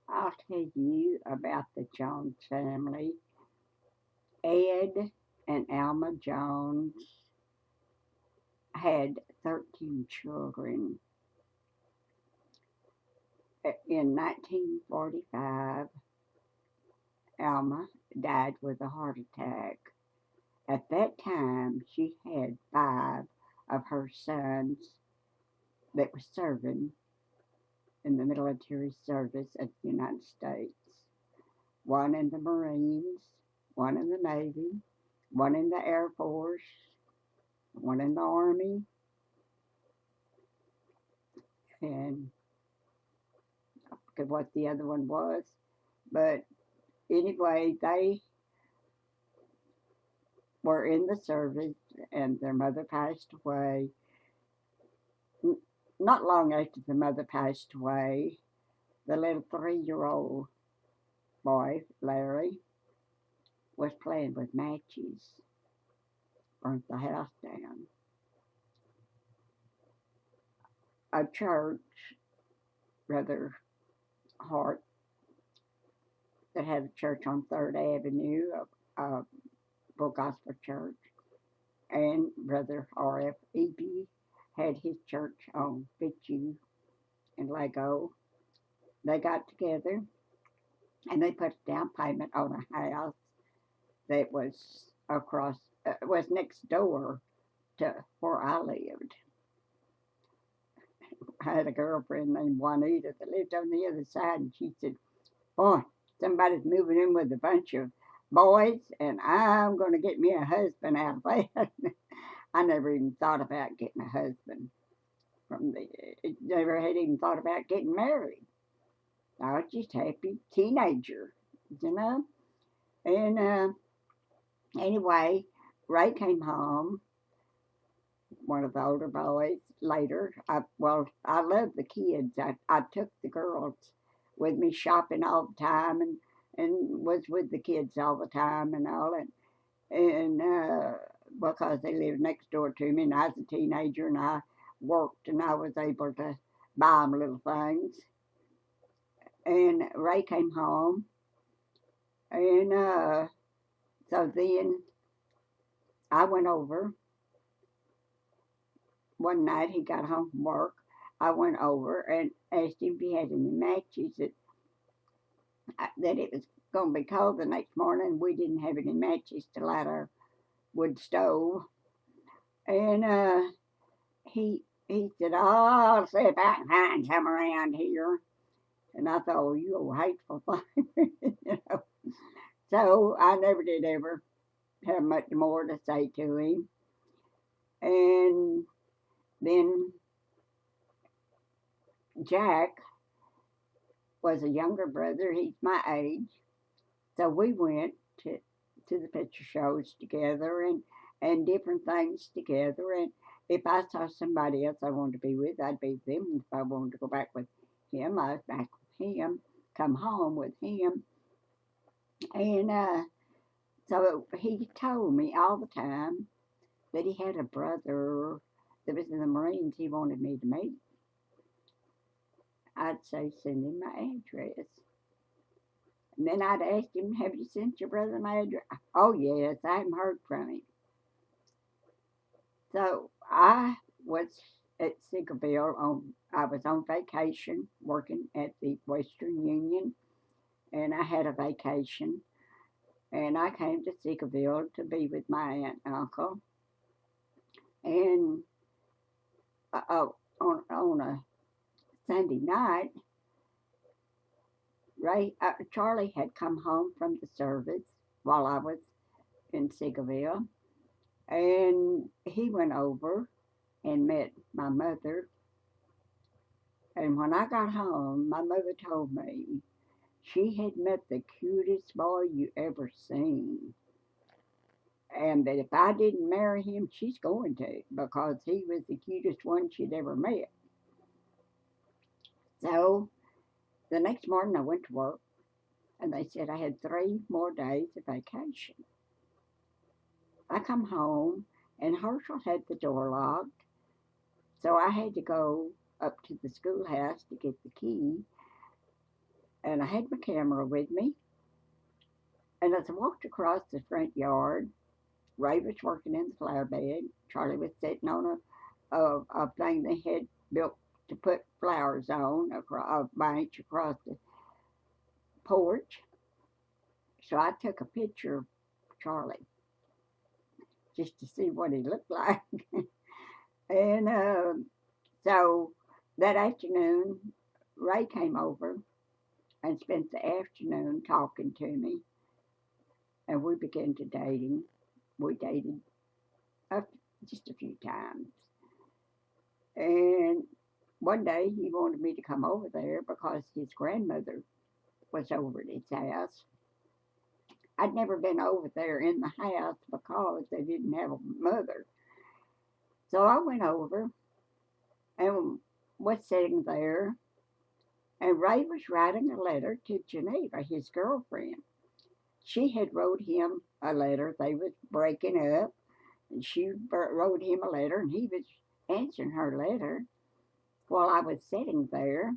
I'll tell you about the Jones family. Ed and Alma Jones had 13 children. In 1945, Alma died with a heart attack. At that time, she had five of her sons that were serving in the military service of the United States. One in the Marines, one in the Navy, one in the Air Force, one in the Army, and I forget what the other one was. But anyway, they were in the service, and their mother passed away. Not long after the mother passed away, the little 3-year-old boy, Larry, was playing with matches, burnt the house down. A church, rather Hart, that had a church on 3rd Avenue, a full gospel church, and Brother R.F. Eby had his church on Fitzhugh and Lego. They got together and they put a down payment on a house that was next door to where I lived. I had a girlfriend named Juanita that lived on the other side, and she said, "Boy, somebody's moving in with a bunch of boys, and I'm going to get me a husband out of that." I never even thought about getting a husband. Never had even thought about getting married. I was just happy teenager, you know. And anyway, Ray came home, one of the older boys. Later, I loved the kids. I took the girls with me shopping all the time, and was with the kids all the time and all. And because they lived next door to me, and I was a teenager, and I worked, and I was able to buy them little things. And Ray came home, and so then I went over one night. He got home from work. I went over and asked him if he had any matches that it was going to be cold the next morning. We didn't have any matches to light our wood stove, and he said, "Oh, I'll see if I can find some around here." And I thought, "Oh, you old hateful thing," you know. So I never did ever have much more to say to him. And then Jack was a younger brother. He's my age. So we went to the picture shows together and different things together. And if I saw somebody else I wanted to be with, I'd be with them. If I wanted to go back with him, I was back with him, come home with him. And so he told me all the time that he had a brother that was in the Marines he wanted me to meet. I'd say, "Send him my address." And then I'd ask him, "Have you sent your brother my address?" "Oh, yes, I haven't heard from him." So I was at Sigerville I was on vacation working at the Western Union, and I had a vacation, and I came to Sigerville to be with my aunt and uncle. And on a Sunday night, Charlie had come home from the service while I was in Sigerville, and he went over and met my mother. And when I got home, my mother told me she had met the cutest boy you ever seen, and that if I didn't marry him, she's going to, because he was the cutest one she'd ever met. So the next morning I went to work, and they said I had 3 more days of vacation. I come home, and Herschel had the door locked, so I had to go up to the schoolhouse to get the key. And I had my camera with me. And as I walked across the front yard, Ray was working in the flower bed. Charlie was sitting on a thing they had built to put flowers on, a bench across the porch. So I took a picture of Charlie just to see what he looked like. And so that afternoon, Ray came over and spent the afternoon talking to me, and we began to dating. We dated a, just a few times. And one day he wanted me to come over there because his grandmother was over at his house. I'd never been over there in the house because they didn't have a mother. So I went over and was sitting there, and Ray was writing a letter to Geneva, his girlfriend. She had wrote him a letter. They was breaking up, and she wrote him a letter, and he was answering her letter while I was sitting there.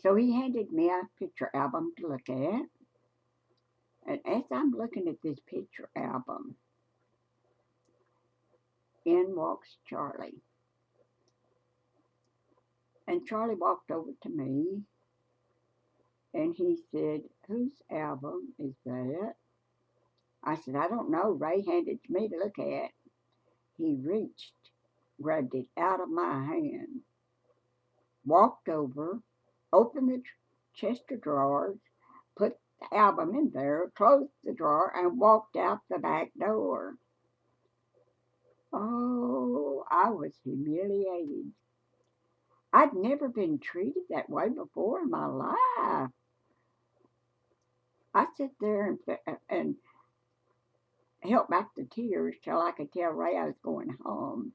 So he handed me a picture album to look at. And as I'm looking at this picture album, in walks Charlie. And Charlie walked over to me and he said, "Whose album is that?" I said, "I don't know." Ray handed it to me to look at. He reached, grabbed it out of my hand, walked over, opened the chest of drawers, put the album in there, closed the drawer, and walked out the back door. Oh, I was humiliated. I'd never been treated that way before in my life. I sat there and held back the tears till I could tell Ray I was going home.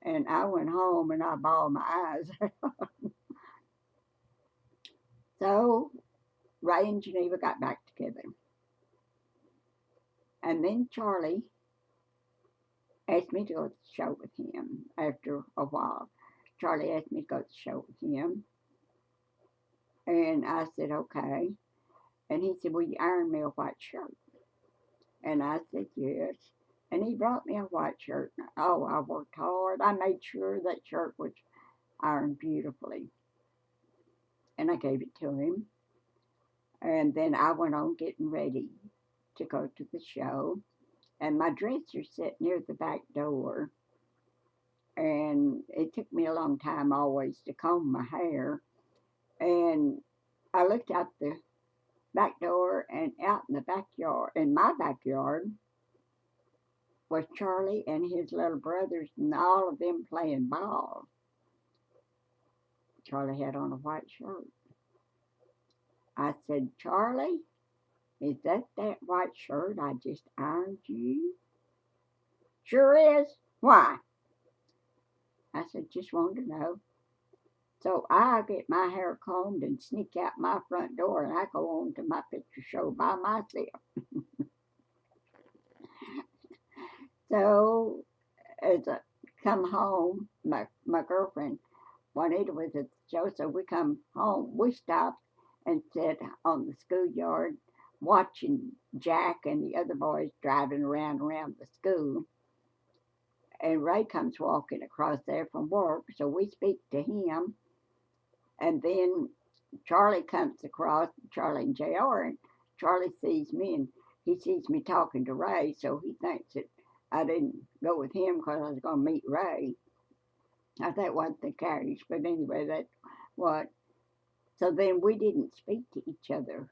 And I went home and I bawled my eyes. So Ray and Geneva got back together. And then Charlie asked me to go to the show with him after a while. Charlie asked me to go to the show with him. And I said, okay. And he said, "Will you iron me a white shirt?" And I said, "Yes." And he brought me a white shirt. Oh, I worked hard. I made sure that shirt was ironed beautifully. And I gave it to him. And then I went on getting ready to go to the show. And my dresser sat near the back door. And it took me a long time always to comb my hair. And I looked out the back door and out in the backyard, in my backyard, was Charlie and his little brothers and all of them playing ball. Charlie had on a white shirt. I said, "Charlie, is that white shirt I just ironed you?" "Sure is." "Why?" I said, "Just wanted to know." So I get my hair combed and sneak out my front door and I go on to my picture show by myself. So as I come home, my girlfriend Juanita was at the show, so we come home. We stopped and sat on the schoolyard watching Jack and the other boys driving around the school. And Ray comes walking across there from work, so we speak to him. And then Charlie comes across, Charlie and JR, and Charlie sees me and he sees me talking to Ray, so he thinks that I didn't go with him because I was going to meet Ray. Now, that wasn't the carriage, but anyway, that's what. So then we didn't speak to each other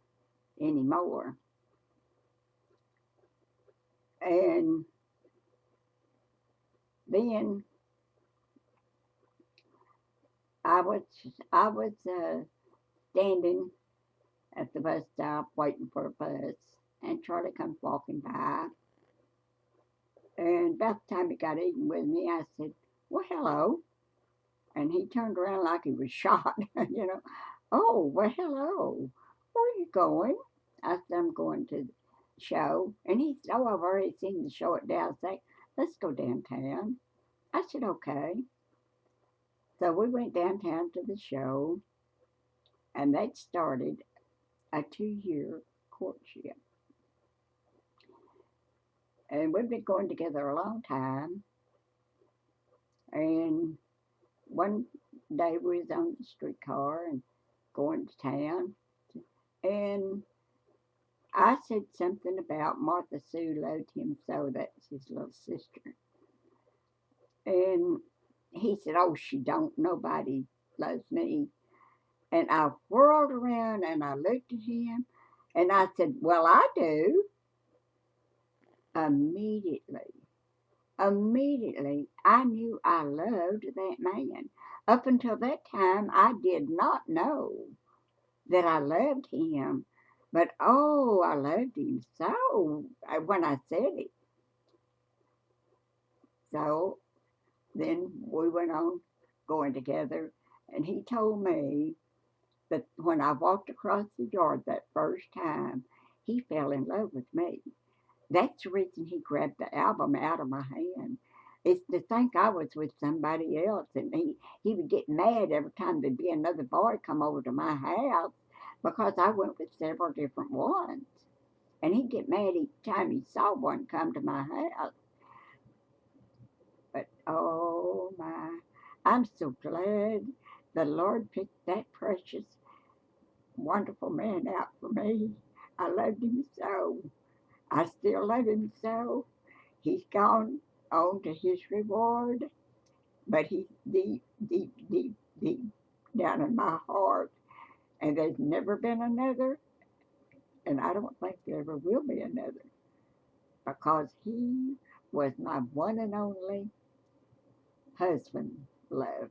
anymore. And then I was I was standing at the bus stop waiting for a bus, and Charlie comes walking by. And about the time he got even with me, I said, "Well, hello." And he turned around like he was shot, you know. "Oh, well, hello. Where are you going?" I said, "I'm going to the show." And he said, "Oh, I've already seen the show at Dowsett. Let's go downtown." I said, "Okay." So we went downtown to the show. and that started a 2 year courtship. And we've been going together a long time. And one day we was on the streetcar and going to town, and I said something about Martha Sue loved him so, that's his little sister. And he said, "Oh, she don't. Nobody loves me." And I whirled around and I looked at him and I said, "Well, I do." Immediately, immediately, I knew I loved that man. Up until that time, I did not know that I loved him. But oh, I loved him so when I said it. So then we went on going together, and he told me that when I walked across the yard that first time, he fell in love with me. That's the reason he grabbed the album out of my hand. It's to think I was with somebody else, and he would get mad every time there'd be another boy come over to my house because I went with several different ones. And he'd get mad each time he saw one come to my house. But oh my, I'm so glad the Lord picked that precious, wonderful man out for me. I loved him so. I still love him so. He's gone on to his reward, but he's deep, deep, deep, deep down in my heart. And there's never been another, and I don't think there ever will be another, because he was my one and only husband, love.